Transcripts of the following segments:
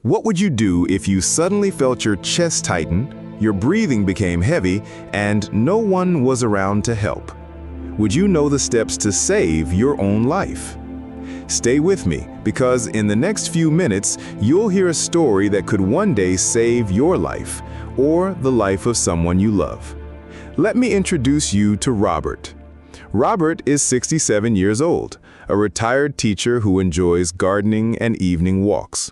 What would you do if you suddenly felt your chest tighten, your breathing became heavy, and no one was around to help? Would you know the steps to save your own life? Stay with me, because in the next few minutes, you'll hear a story that could one day save your life, or the life of someone you love. Let me introduce you to Robert. Robert is 67 years old, a retired teacher who enjoys gardening and evening walks.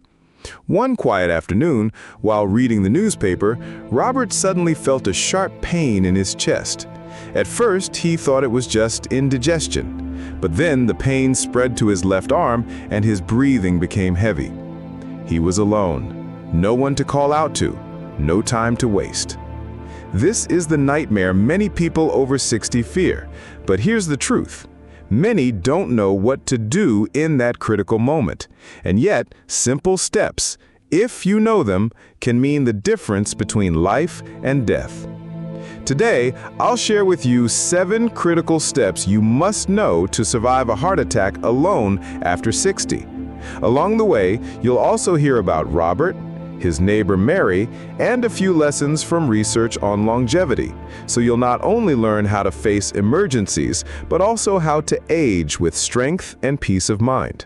One quiet afternoon, while reading the newspaper, Robert suddenly felt a sharp pain in his chest. At first, he thought it was just indigestion, but then the pain spread to his left arm and his breathing became heavy. He was alone, no one to call out to, no time to waste. This is the nightmare many people over 60 fear, but here's the truth. Many don't know what to do in that critical moment, and yet simple steps, if you know them, can mean the difference between life and death. Today, I'll share with you 7 critical steps you must know to survive a heart attack alone after 60. Along the way, you'll also hear about Robert, his neighbor Mary, and a few lessons from research on longevity, so you'll not only learn how to face emergencies, but also how to age with strength and peace of mind.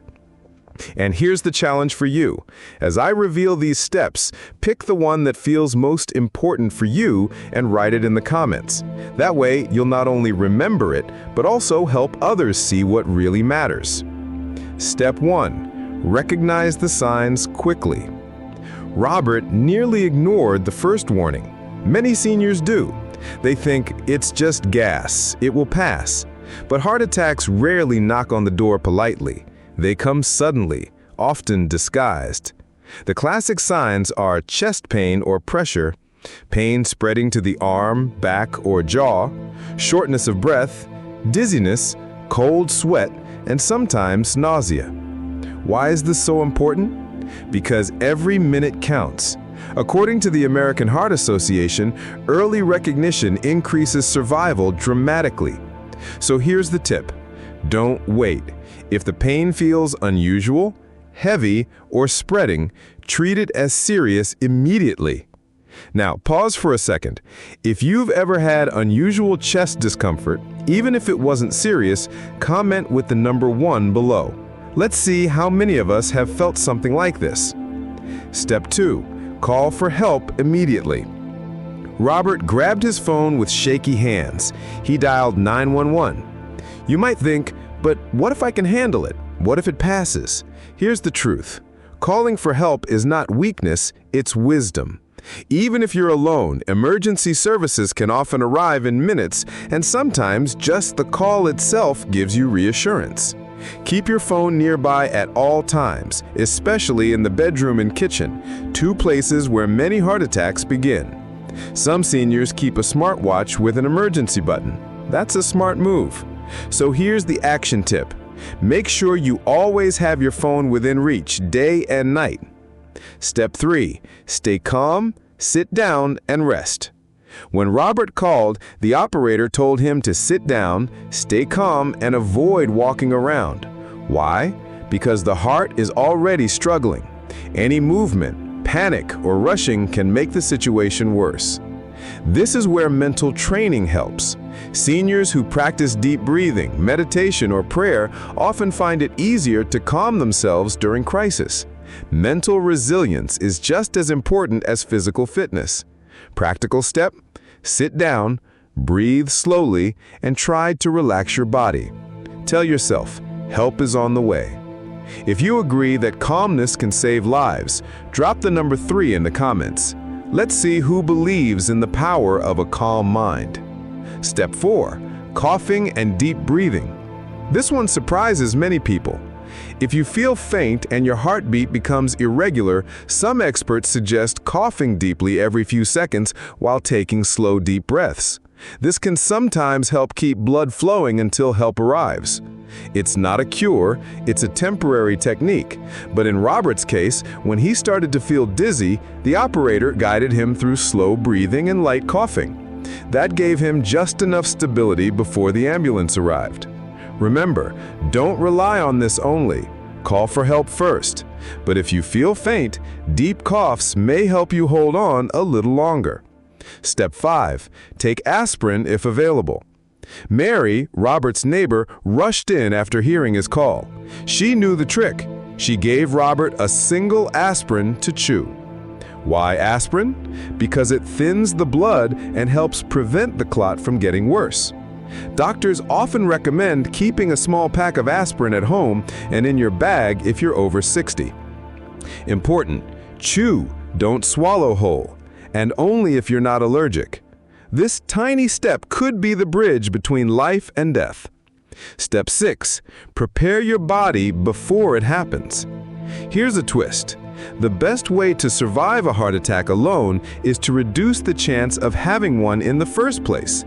And here's the challenge for you. As I reveal these steps, pick the one that feels most important for you and write it in the comments. That way, you'll not only remember it, but also help others see what really matters. Step 1. Recognize the signs quickly. Robert nearly ignored the first warning. Many seniors do. They think it's just gas, it will pass. But heart attacks rarely knock on the door politely. They come suddenly, often disguised. The classic signs are chest pain or pressure, pain spreading to the arm, back, or jaw, shortness of breath, dizziness, cold sweat, and sometimes nausea. Why is this so important? Because every minute counts. According to the American Heart Association, early recognition increases survival dramatically. So here's the tip. Don't wait. If the pain feels unusual, heavy, or spreading, treat it as serious immediately. Now, pause for a second. If you've ever had unusual chest discomfort, even if it wasn't serious, comment with the number 1 below. Let's see how many of us have felt something like this. Step 2. Call for help immediately. Robert grabbed his phone with shaky hands. He dialed 911. You might think, but what if I can handle it? What if it passes? Here's the truth. Calling for help is not weakness, it's wisdom. Even if you're alone, emergency services can often arrive in minutes, and sometimes just the call itself gives you reassurance. Keep your phone nearby at all times, especially in the bedroom and kitchen, 2 places where many heart attacks begin. Some seniors keep a smartwatch with an emergency button. That's a smart move. So here's the action tip. Make sure you always have your phone within reach, day and night. Step 3. Stay calm, sit down, and rest. When Robert called, the operator told him to sit down, stay calm, and avoid walking around. Why? Because the heart is already struggling. Any movement, panic, or rushing can make the situation worse. This is where mental training helps. Seniors who practice deep breathing, meditation, or prayer often find it easier to calm themselves during crisis. Mental resilience is just as important as physical fitness. Practical step: sit down, breathe slowly, and try to relax your body. Tell yourself, help is on the way. If you agree that calmness can save lives, drop the number 3 in the comments. Let's see who believes in the power of a calm mind. Step 4. Coughing and deep breathing. This one surprises many people. If you feel faint and your heartbeat becomes irregular, some experts suggest coughing deeply every few seconds while taking slow, deep breaths. This can sometimes help keep blood flowing until help arrives. It's not a cure, it's a temporary technique. But in Robert's case, when he started to feel dizzy, the operator guided him through slow breathing and light coughing. That gave him just enough stability before the ambulance arrived. Remember, don't rely on this only. Call for help first. But if you feel faint, deep coughs may help you hold on a little longer. Step 5. Take aspirin if available. Mary, Robert's neighbor, rushed in after hearing his call. She knew the trick. She gave Robert a single aspirin to chew. Why aspirin? Because it thins the blood and helps prevent the clot from getting worse. Doctors often recommend keeping a small pack of aspirin at home and in your bag if you're over 60. Important: chew, don't swallow whole, and only if you're not allergic. This tiny step could be the bridge between life and death. Step 6. Prepare your body before it happens. Here's a twist. The best way to survive a heart attack alone is to reduce the chance of having one in the first place.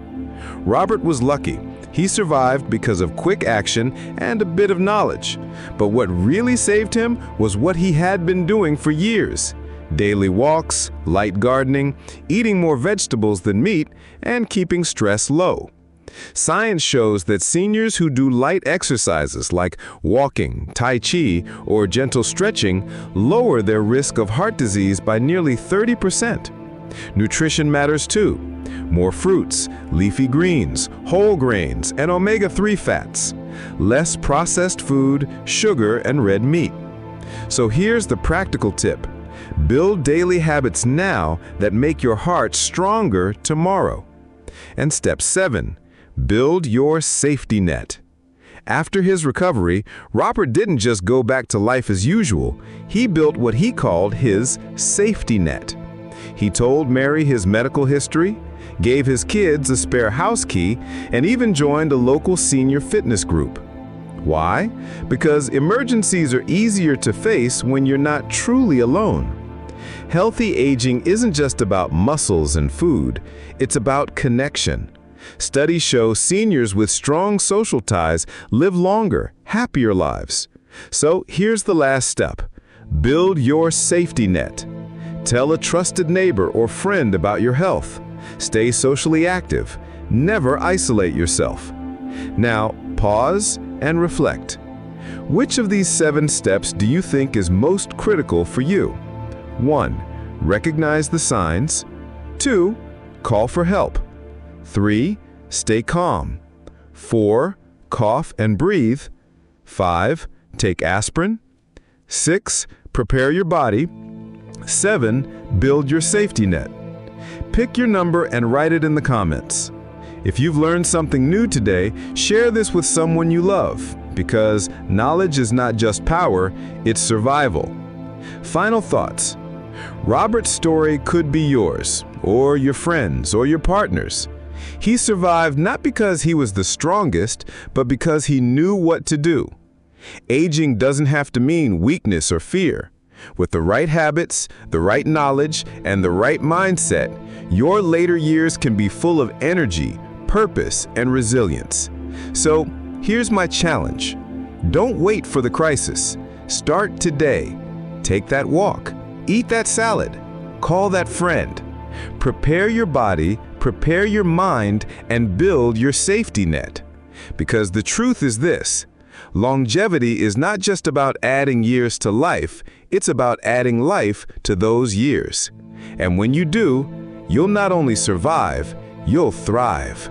Robert was lucky. He survived because of quick action and a bit of knowledge. But what really saved him was what he had been doing for years: daily walks, light gardening, eating more vegetables than meat, and keeping stress low. Science shows that seniors who do light exercises like walking, tai chi, or gentle stretching lower their risk of heart disease by nearly 30%. Nutrition matters too. More fruits, leafy greens, whole grains, and omega-3 fats. Less processed food, sugar, and red meat. So here's the practical tip. Build daily habits now that make your heart stronger tomorrow. And step 7. Build your safety net. After his recovery, Robert didn't just go back to life as usual. He built what he called his safety net. He told Mary his medical history, gave his kids a spare house key, and even joined a local senior fitness group. Why? Because emergencies are easier to face when you're not truly alone. Healthy aging isn't just about muscles and food, it's about connection. Studies show seniors with strong social ties live longer, happier lives. So here's the last step. Build your safety net. Tell a trusted neighbor or friend about your health. Stay socially active. Never isolate yourself. Now, pause and reflect. Which of these 7 steps do you think is most critical for you? 1. Recognize the signs. 2. Call for help. 3. Stay calm. 4. Cough and breathe. 5. Take aspirin. 6. Prepare your body. 7. Build your safety net. Pick your number and write it in the comments. If you've learned something new today, share this with someone you love, because knowledge is not just power, it's survival. Final thoughts. Robert's story could be yours, or your friends, or your partner's. He survived not because he was the strongest, but because he knew what to do. Aging doesn't have to mean weakness or fear. With the right habits, the right knowledge, and the right mindset, your later years can be full of energy, purpose, and resilience. So, here's my challenge. Don't wait for the crisis. Start today. Take that walk. Eat that salad. Call that friend. Prepare your body, prepare your mind, and build your safety net. Because the truth is this: longevity is not just about adding years to life, it's about adding life to those years. And when you do, you'll not only survive, you'll thrive.